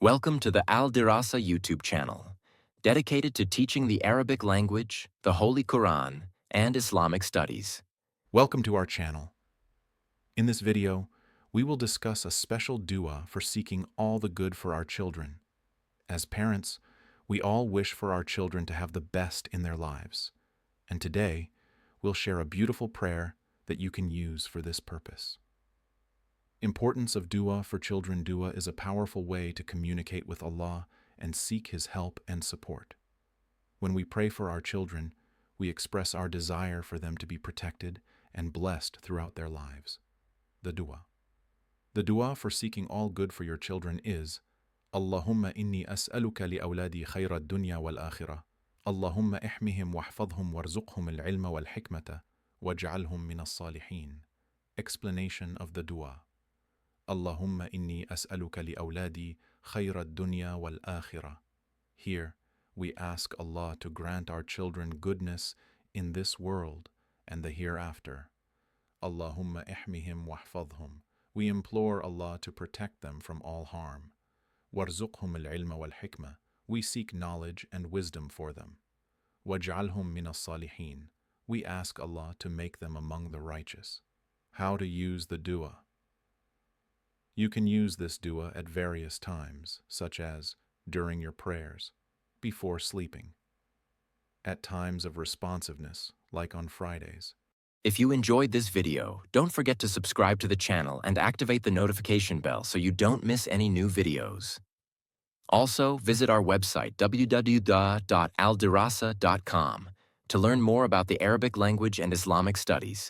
Welcome to the Al-dirassa YouTube channel, dedicated to teaching the Arabic language, the Holy Quran, and Islamic studies. Welcome to our channel. In this video, we will discuss a special dua for seeking all the good for our children. As parents, we all wish for our children to have the best in their lives. And today, we'll share a beautiful prayer that you can use for this purpose. Importance of dua for children. Dua is a powerful way to communicate with Allah and seek His help and support. When we pray for our children, we express our desire for them to be protected and blessed throughout their lives. The dua. The dua for seeking all good for your children is Allahumma inni as'aluka li awladi khayra ad-dunya wal-akhirah. Allahumma ihmihim wahfadhum warzuqhum al-ilma wal-hikmata waj'alhum min as-salihin. Explanation of the dua. Allahumma inni as'aluka li awladi khayra ad-dunya wal-akhirah. Here, we ask Allah to grant our children goodness in this world and the hereafter. Allahumma ihmihim wahfadhum. We implore Allah to protect them from all harm. Warzuqhum al-ilma wal-hikmah. We seek knowledge and wisdom for them. Waj'alhum min as-salihin. We ask Allah to make them among the righteous. How to use the dua. You can use this dua at various times, such as during your prayers, before sleeping, at times of responsiveness, like on Fridays. If you enjoyed this video, don't forget to subscribe to the channel and activate the notification bell so you don't miss any new videos. Also, visit our website www.aldirassa.com to learn more about the Arabic language and Islamic studies.